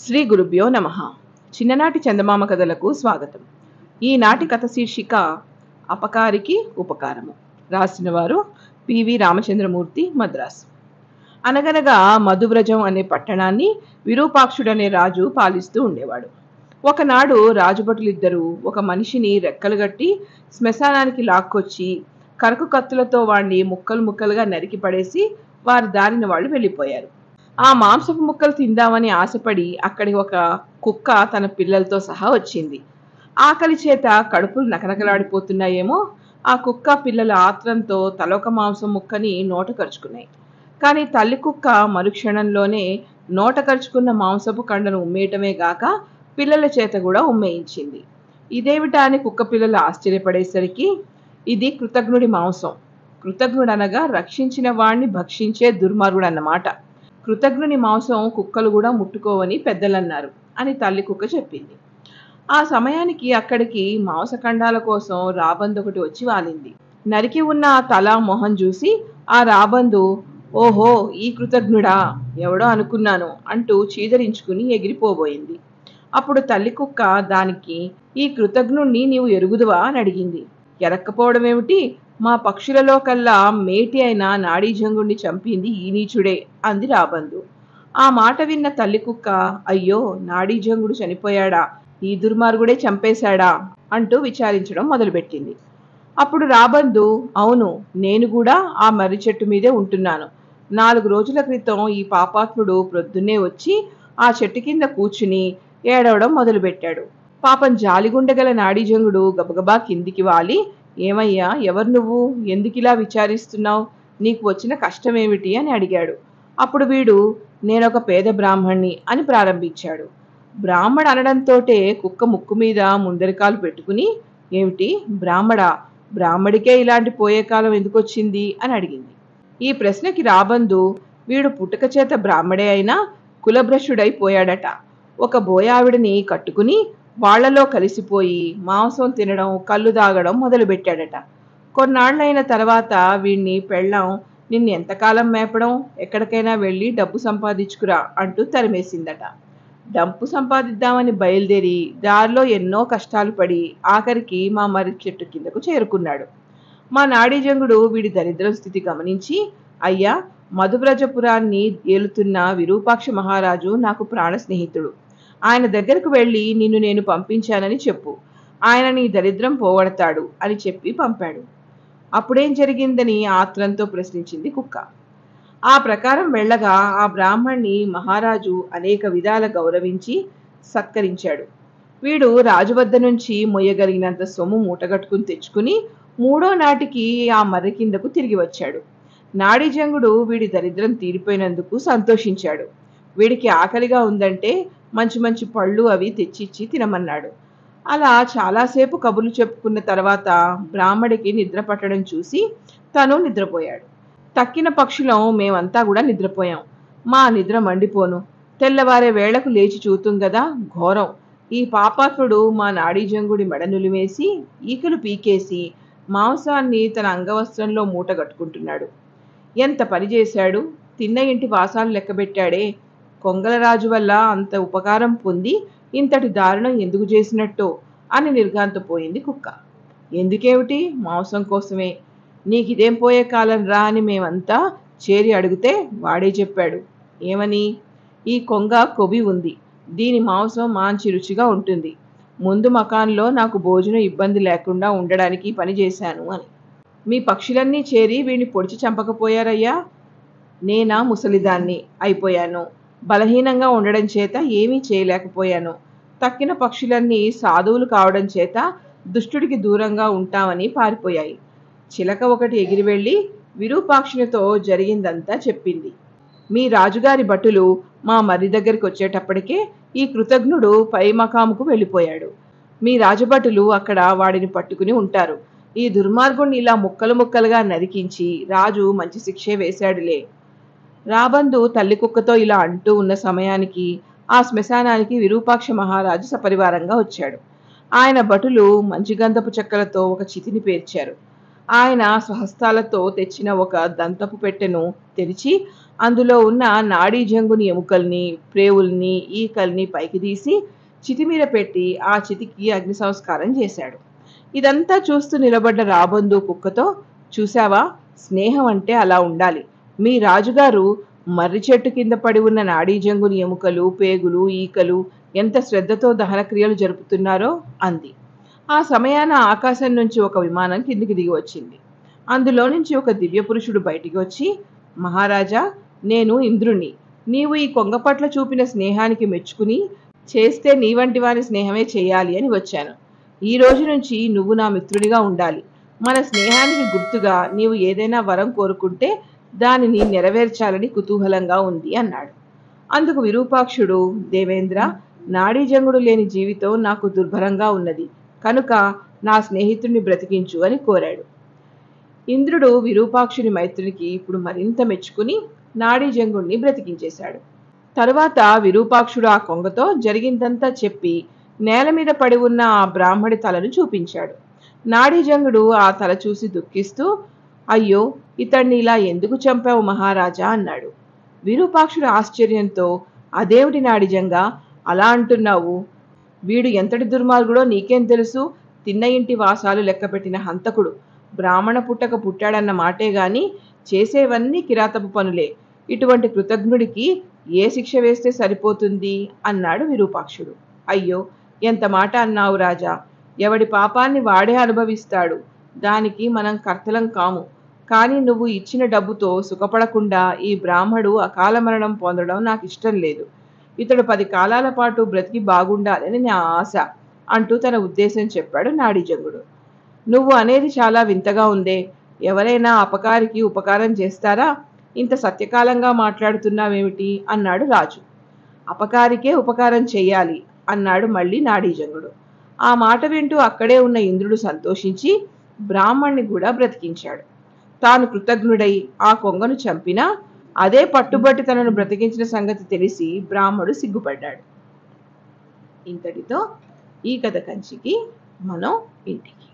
శ్రీ గురుభ్యో నమః. చిన్ననాటి చందమామ కథలకు స్వాగతం. ఈనాటి కథ శీర్షిక అపకారికి ఉపకారము. రాసినవారు పివి రామచంద్రమూర్తి, మద్రాసు. అనగనగా మధువ్రజం అనే పట్టణాన్ని విరూపాక్షుడనే రాజు పాలిస్తూ ఉండేవాడు. ఒకనాడు రాజుభటులిద్దరూ ఒక మనిషిని రెక్కలుగట్టి శ్మశానానికి లాక్కొచ్చి కరకు కత్తులతో వాణ్ణి ముక్కలు ముక్కలుగా నరికి పడేసి వారి దారిన వాళ్ళు వెళ్ళిపోయారు. ఆ మాంసపు ముక్కలు తిందామని ఆశపడి అక్కడికి ఒక కుక్క తన పిల్లలతో సహా వచ్చింది. ఆకలి చేత కడుపులు నకనకలాడిపోతున్నాయేమో ఆ కుక్క పిల్లల ఆత్రంతో తలొక మాంసం ముక్కని నోట కరుచుకున్నాయి. కానీ తల్లి కుక్క మరుక్షణంలోనే నోట కరుచుకున్న మాంసపు కండను ఉమ్మేయటమే గాక పిల్లల చేత కూడా ఉమ్మేయించింది. ఇదేమిటా అని కుక్క పిల్లలు ఆశ్చర్యపడేసరికి ఇది కృతజ్ఞుడి మాంసం. కృతజ్ఞుడనగా రక్షించిన వాణ్ణి భక్షించే దుర్మార్గుడన్నమాట. కృతజ్ఞుని మాంసం కుక్కలు కూడా ముట్టుకోవని పెద్దలన్నారు అని తల్లి కుక్క చెప్పింది. ఆ సమయానికి అక్కడికి మాంసఖండాల కోసం రాబందు ఒకటి వచ్చి వాలింది. నరికి ఉన్న ఆ తల మొహం చూసి ఆ రాబందు, ఓహో ఈ కృతజ్ఞుడా, ఎవడో అనుకున్నాను అంటూ చీదరించుకుని ఎగిరిపోబోయింది. అప్పుడు తల్లి కుక్క దానికి, ఈ కృతజ్ఞుణ్ణి నీవు ఎరుగుదువా అని అడిగింది. ఎరక్కపోవడం ఏమిటి, మా పక్షులలో కల్లా మేటి అయిన నాడీజంగుణ్ణి చంపింది ఈ నీచుడే అంది రాబందు. ఆ మాట విన్న తల్లి కుక్క, అయ్యో నాడీజంగుడు చనిపోయాడా, ఈ దుర్మార్గుడే చంపేశాడా అంటూ విచారించడం మొదలుపెట్టింది. అప్పుడు రాబందు, అవును, నేను కూడా ఆ మర్రి చెట్టు మీదే ఉంటున్నాను. 4 రోజుల క్రితం ఈ పాపాత్ముడు ప్రొద్దున్నే వచ్చి ఆ చెట్టు కింద కూర్చుని ఏడవడం మొదలుపెట్టాడు. పాపం జాలిగుండెగల నాడీజంగుడు గబగబా కిందికి వాలి, ఏమయ్యా, ఎవరు నువ్వు, ఎందుకిలా విచారిస్తున్నావు, నీకు వచ్చిన కష్టమేమిటి అని అడిగాడు. అప్పుడు వీడు, నేనొక పేద బ్రాహ్మణ్ణి అని ప్రారంభించాడు. బ్రాహ్మడు అనడంతోటే కుక్క ముక్కు మీద ముందరికాలు పెట్టుకుని, ఏమిటి బ్రాహ్మడా, బ్రాహ్మడికే ఇలాంటి పోయే కాలం ఎందుకొచ్చింది అని అడిగింది. ఈ ప్రశ్నకి రాబందు, వీడు పుట్టుక చేత బ్రాహ్మడే అయినా కులభ్రష్టుడైపోయాడట. ఒక బోయావిడిని కట్టుకుని వాళ్లలో కలిసిపోయి మాంసం తినడం, కళ్ళు తాగడం మొదలుపెట్టాడట. కొన్నాళ్లైన తర్వాత వీణ్ణి పెళ్ళాం, నిన్ను ఎంతకాలం మేపడం, ఎక్కడికైనా వెళ్ళి డబ్బు సంపాదించుకురా అంటూ తరిమేసిందట. డబ్బు సంపాదిద్దామని బయలుదేరి దారిలో ఎన్నో కష్టాలు పడి ఆఖరికి మా మర్రి చెట్టు కిందకు చేరుకున్నాడు. మా నాడీజంగుడు వీడి దరిద్రం స్థితి గమనించి, అయ్యా, మధువ్రజపురాన్ని ఏలుతున్న విరూపాక్ష మహారాజు నాకు ప్రాణ స్నేహితుడు. ఆయన దగ్గరకు వెళ్ళి నిన్ను నేను పంపించానని చెప్పు, ఆయన నీ దరిద్రం పోగొడతాడు అని చెప్పి పంపాడు. అప్పుడేం జరిగిందని ఆత్రంతో ప్రశ్నించింది కుక్క. ఆ ప్రకారం వెళ్ళగా ఆ బ్రాహ్మణ్ణి మహారాజు అనేక విధాల గౌరవించి సత్కరించాడు. వీడు రాజు వద్ద నుంచి మొయ్యగలిగినంత సొమ్ము మూటగట్టుకుని తెచ్చుకుని 3వ నాటికి ఆ మర్రి కిందకు తిరిగి వచ్చాడు. నాడీజంగుడు వీడి దరిద్రం తీరిపోయినందుకు సంతోషించాడు. వీడికి ఆకలిగా ఉందంటే మంచి మంచి పళ్ళు అవి తెచ్చిచ్చి తినమన్నాడు. అలా చాలాసేపు కబుర్లు చెప్పుకున్న తర్వాత బ్రాహ్మడికి నిద్ర పట్టడం చూసి తను నిద్రపోయాడు. తక్కిన పక్షులం మేమంతా కూడా నిద్రపోయాం. మా నిద్ర మండిపోను. తెల్లవారే వేళకు లేచి చూతుం గదా, ఘోరం. ఈ పాపాత్ముడు మా నాడీజంగుడి మెడ నులిమేసి ఈకలు పీకేసి మాంసాన్ని తన అంగవస్త్రంలో మూట కట్టుకుంటున్నాడు. ఎంత పని చేశాడు, తిన్న ఇంటి వాసాలు లెక్కబెట్టాడే. కొంగలరాజు వల్ల అంత ఉపకారం పొంది ఇంతటి దారుణం ఎందుకు చేసినట్టో అని నిర్ఘాంతపోయింది కుక్క. ఎందుకేమిటి, మాంసం కోసమే. నీకిదేం పోయే కాలం రా అని మేమంతా చేరి అడిగితే వాడే చెప్పాడు. ఏమని, ఈ కొంగ కొబి ఉంది, దీని మాంసం మంచి రుచిగా ఉంటుంది. ముందు మకాన్లో నాకు భోజనం ఇబ్బంది లేకుండా ఉండడానికి పని చేశాను అని. మీ పక్షులన్నీ చేరి వీడిని పొడిచి చంపకపోయారయ్యా. నేనా ముసలిదాన్ని అయిపోయాను, బలహీనంగా ఉండడం చేత ఏమీ చేయలేకపోయాను. తక్కిన పక్షులన్నీ సాధువులు కావడం చేత దుష్టుడికి దూరంగా ఉంటామని పారిపోయాయి. చిలక ఒకటి ఎగిరి వెళ్ళి విరూపాక్షునితో జరిగిందంతా చెప్పింది. మీ రాజుగారి భటులు మా మర్రి దగ్గరికి వచ్చేటప్పటికే ఈ కృతజ్ఞుడు పై మకాముకు వెళ్ళిపోయాడు. మీ రాజభటులు అక్కడ వాడిని పట్టుకుని ఉంటారు. ఈ దుర్మార్గుణ్ణి ఇలా ముక్కలు ముక్కలుగా నరికించి రాజు మంచి శిక్షే వేశాడులే. రాబందు తల్లి కుక్కతో ఇలా అంటూ ఉన్న సమయానికి ఆ శ్మశానానికి విరూపాక్ష మహారాజు సపరివారంగా వచ్చాడు. ఆయన భటులు మంచి గంధపు చెక్కలతో ఒక చితిని పేర్చారు. ఆయన స్వహస్తాలతో తెచ్చిన ఒక దంతపు పెట్టెను తెరిచి అందులో ఉన్న నాడీ జంగుని ఎముకల్ని, ప్రేవుల్ని, ఈకల్ని పైకి తీసి చితి మీద పెట్టి ఆ చితికి అగ్ని సంస్కారం చేశాడు. ఇదంతా చూస్తూ నిలబడ్డ రాబందు కుక్కతో, చూశావా, స్నేహం అంటే అలా ఉండాలి. మీ రాజుగారు మర్రి చెట్టు కింద పడి ఉన్న నాడీ జంగుని ఎముకలు, పేగులు, ఈకలు ఎంత శ్రద్ధతో దహనక్రియలు జరుపుతున్నారో అంది. ఆ సమయాన ఆకాశం నుంచి ఒక విమానం కిందికి దిగి వచ్చింది. అందులో నుంచి ఒక దివ్య పురుషుడు బయటికి వచ్చి, మహారాజా, నేను ఇంద్రుణ్ణి. నీవు ఈ కొంగ పట్ల చూపిన స్నేహానికి మెచ్చుకుని చేస్తే నీ వంటి వారి స్నేహమే చేయాలి అని వచ్చాను. ఈ రోజు నుంచి నువ్వు నా మిత్రుడిగా ఉండాలి. మన స్నేహానికి గుర్తుగా నీవు ఏదైనా వరం కోరుకుంటే దానిని నెరవేర్చాలని కుతూహలంగా ఉంది అన్నాడు. అందుకు విరూపాక్షుడు, దేవేంద్ర, నాడీజంగుడు లేని జీవితం నాకు దుర్భరంగా ఉన్నది, కనుక నా స్నేహితుడిని బ్రతికించు అని కోరాడు. ఇంద్రుడు విరూపాక్షుని మైత్రునికి ఇప్పుడు మరింత మెచ్చుకుని నాడీజంగుణ్ణి బ్రతికించేశాడు. తరువాత విరూపాక్షుడు ఆ కొంగతో జరిగిందంతా చెప్పి నేల మీద పడి ఉన్న ఆ బ్రాహ్మడి తలను చూపించాడు. నాడీజంగుడు ఆ తల చూసి దుఃఖిస్తూ, అయ్యో, ఇతన్ని ఇలా ఎందుకు చంపావు మహారాజా అన్నాడు. విరూపాక్షుడు ఆశ్చర్యంతో, అదేమిటి నాడిజంగా అలా అంటున్నావు? వీడు ఎంతటి దుర్మార్గుడో నీకేం తెలుసు? తిన్న ఇంటి వాసాలు లెక్కపెట్టిన హంతకుడు. బ్రాహ్మణ పుట్టక పుట్టాడన్న మాటే గాని చేసేవన్నీ కిరాతపు పనులే. ఇటువంటి కృతజ్ఞుడికి ఏ శిక్ష వేస్తే సరిపోతుంది అన్నాడు విరూపాక్షుడు. అయ్యో, ఎంత మాట అన్నావు రాజా. ఎవడి పాపాన్ని వాడే అనుభవిస్తాడు. దానికి మనం కర్తలం కాము. కానీ నువ్వు ఇచ్చిన డబ్బుతో సుఖపడకుండా ఈ బ్రాహ్మడు అకాల మరణం పొందడం నాకు ఇష్టం లేదు. ఇతడు 10 కాలాల పాటు బ్రతికి బాగుండాలని నా ఆశ అంటూ తన ఉద్దేశం చెప్పాడు నాడీజంగుడు. నువ్వు అనేది చాలా వింతగా ఉందే. ఎవరైనా అపకారికి ఉపకారం చేస్తారా? ఇంత సత్యకాలంగా మాట్లాడుతున్నావేమిటి అన్నాడు రాజు. అపకారికే ఉపకారం చెయ్యాలి అన్నాడు మళ్ళీ నాడీజంగుడు. ఆ మాట వింటూ అక్కడే ఉన్న ఇంద్రుడు సంతోషించి బ్రాహ్మణ్ణి కూడా బ్రతికించాడు. తాను కృతజ్ఞుడై ఆ కొంగను చంపినా అదే పట్టుబట్టి తనను బ్రతికించిన సంగతి తెలిసి బ్రాహ్మడు సిగ్గుపడ్డాడు. ఇంతటితో ఈ కథ కంచికి, మనం ఇంటికి.